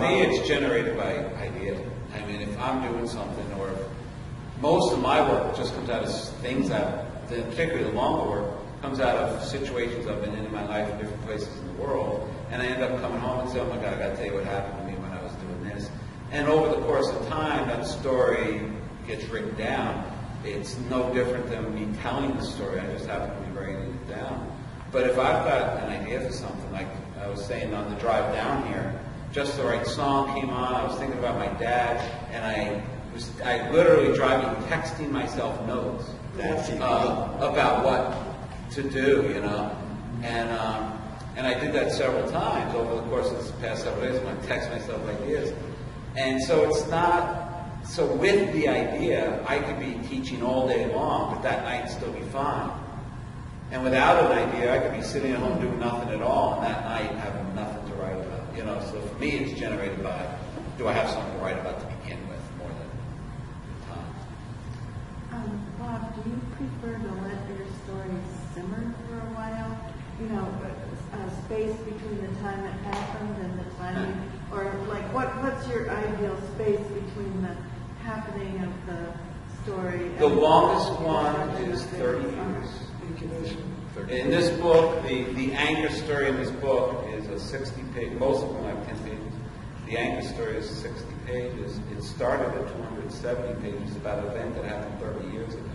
me, it's generated by ideas. I mean, if I'm doing something, or if most of my work just comes out of things that, particularly the longer work, comes out of situations I've been in my life in different places in the world, and I end up coming home and saying, oh my God, I got to tell you what happened to me when I was doing this. And over the course of time, that story gets written down. It's no different than me telling the story. I just happen to be writing it down. But if I've got an idea for something, like I was saying on the drive down here, Just the Right Song came on. I was thinking about my dad, and I literally driving, texting myself notes about what to do, you know. And I did that several times over the course of the past several days. I text myself ideas. And so it's not, so with the idea, I could be teaching all day long, but that night still be fine. And without an idea, I could be sitting at home doing nothing at all, and that night having nothing to write about. You know, so for me, it's generated by, do I have something to write about to begin with, more than time. Bob, do you prefer to let your story simmer for a while? You know, space between the time it happened and the time, or like, what's your ideal space between the happening of the story? The longest one is 30 years. In this book, the anchor story in this book is a 60-page, most of them have 10 pages. The anchor story is 60 pages. It started at 270 pages about an event that happened 30 years ago.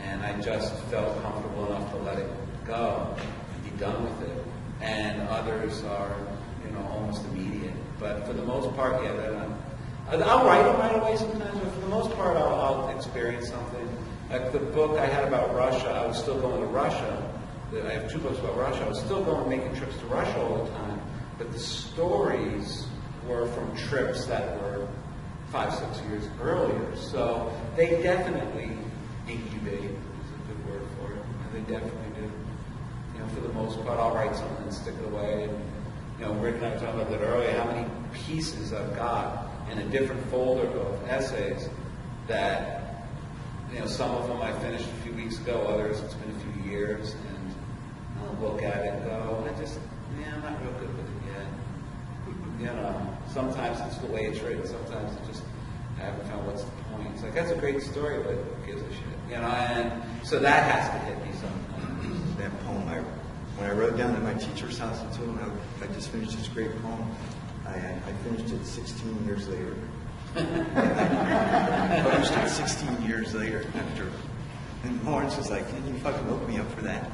And I just felt comfortable enough to let it go and be done with it. And others are, you know, almost immediate. But for the most part, yeah, I'll write them right away sometimes, but for the most part, I'll experience something. Like the book I had about Russia, I was still going to Russia. I have 2 books about Russia. I was still going, making trips to Russia all the time. But the stories were from trips that were 5, 6 years earlier. So they definitely incubate, is a good word for it. And they definitely do. You know, for the most part, I'll write something and stick it away. And, you know, Rick and I were talking about that earlier, how many pieces I've got in a different folder of essays that, you know, some of them I finished a few weeks ago, others it's been a few years, and I'll look at it and go, I'm not real good with it yet. You know, sometimes it's the way it's written, sometimes it just, I haven't found what's the point. It's like, that's a great story, but who gives a shit? You know, and so that has to hit me sometimes. That poem, when I wrote down at my teacher's house and told him I just finished this great poem, I finished it 16 years later. I published it 16 years later after. And Lawrence was like, "Can you fucking hook me up for that?"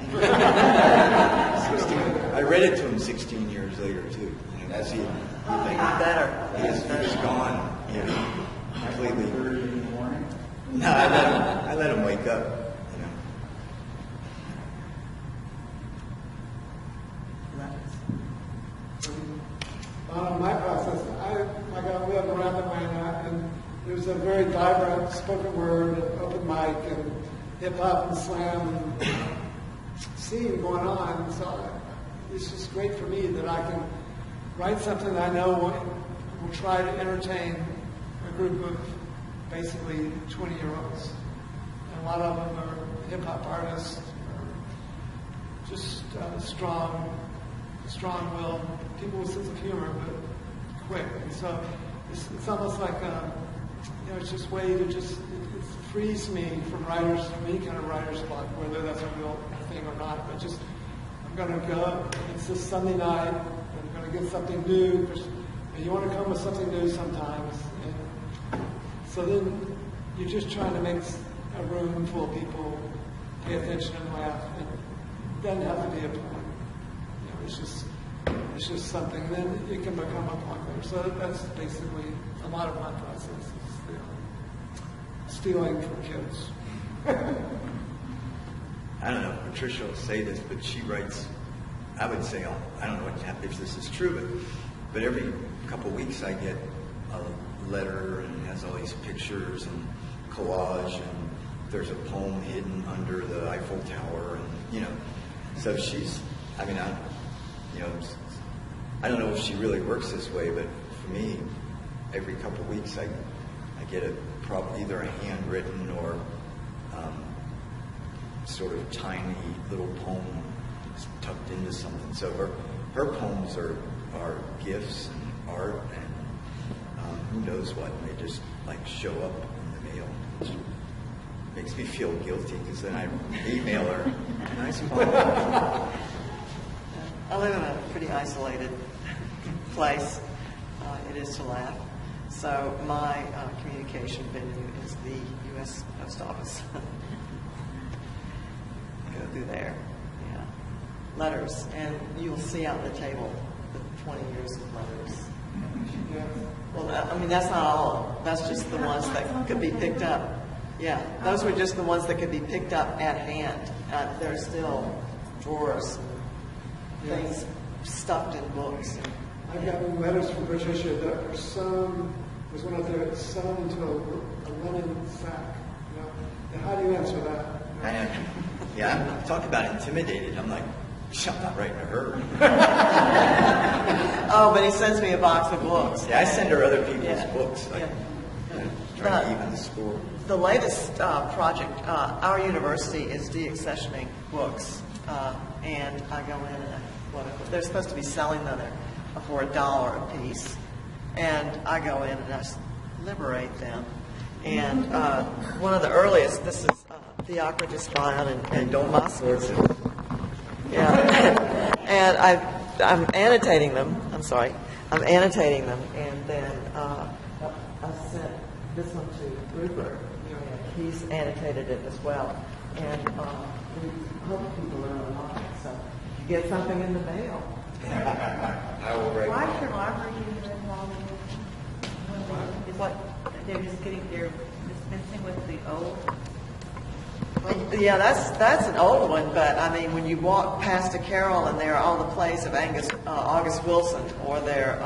I read it to him 16 years later too. You know, That's he, better. He was gone. You know, completely. In the morning? No, I let him wake up. You know. My process, we have a random man, and there's a very vibrant spoken word, open mic, and hip hop and slam and scene going on. So it's just great for me that I can write something that I know will try to entertain a group of basically 20-year-olds. And a lot of them are hip hop artists, or just strong-willed people with a sense of humor, but quick. And so it's almost like it's just a way to it frees me from any kind of writer's block, whether that's a real thing or not. But just I'm going to go. It's this Sunday night. I'm going to get something new. And you want to come with something new sometimes. And so then you're just trying to make a room full of people pay attention and laugh. It doesn't have to be a poem. It's just something. Then it can become a point. So that's basically a lot of my process. Stealing from kids. I don't know, Patricia will say this, but she writes, I would say, I don't know if this is true, but every couple of weeks I get a letter and it has all these pictures and collage, and there's a poem hidden under the Eiffel Tower, and so she's, I don't know if she really works this way, but for me, every couple of weeks I get either a handwritten or sort of tiny little poem tucked into something. So her poems are gifts and art, and knows what, and they just like show up in the mail. Which makes me feel guilty because then I email her. Nice mom. I live in a pretty isolated place. It is to laugh. So my communication venue is the U.S. Post Office. Go through there. Yeah. Letters. And you'll see out on the table the 20 years of letters. Well, I mean, that's not all of them. That's just the ones that could be picked up. Yeah, those were just the ones that could be picked up at hand. There are still drawers and things stuffed in books. I've gotten letters from Patricia that were sewn, there's one out there that's sewn into a linen sack. You know? And how do you answer that? I know. Yeah, I'm talking about intimidated. I'm like, I'm not writing to her. Oh, but he sends me a box of books. Yeah, I send her other people's Yeah. books. Like, Yeah. trying to even the score. The latest project, our university is deaccessioning books, and I go in and they're supposed to be selling them for $1 a piece, and I go in and I liberate them. And one of the earliest, this is Theocritus Bion and Damascus. Yeah, and I'm annotating them. I'm annotating them, and then I sent this one to Rupert. He's annotated it as well, and we hope people learn a lot. So you get something in the mail. I will write. Why should library get involved in Is what they're just they're dispensing with the old. Yeah, that's an old one, but I mean, when you walk past a Carroll and there are all the plays of August Wilson, or there,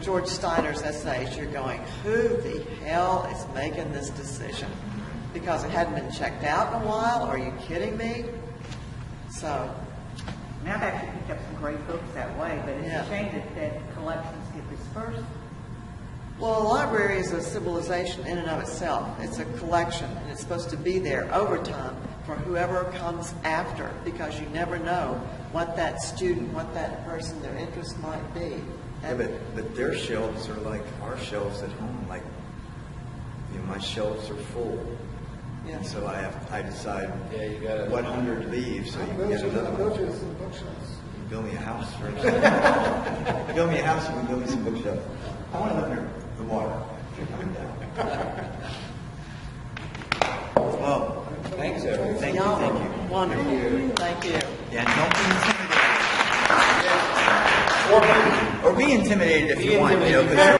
George Steiner's essays, you're going, who the hell is making this decision? Because it hadn't been checked out in a while. Are you kidding me? So, I mean, I've actually picked up some great books that way, but it's Yeah. a shame that collections get dispersed. well, a library is a civilization in and of itself. It's a collection, and it's supposed to be there over time for whoever comes after, because you never know what that student, what that person, their interest might be. Yeah, but their shelves are like our shelves at home. Like, my shelves are full. Yeah. And so I decide Yeah, you gotta- what 100 leave so you can get another I'll one. go to some bookshops. You build me a house first. Build me a house and we build me some bookshelves. I want to live near the water. Coming down. Well, Thanks, everyone. thank you. Wonderful. Thank you. Yeah, don't be intimidated. Or be intimidated if you want. 'Cause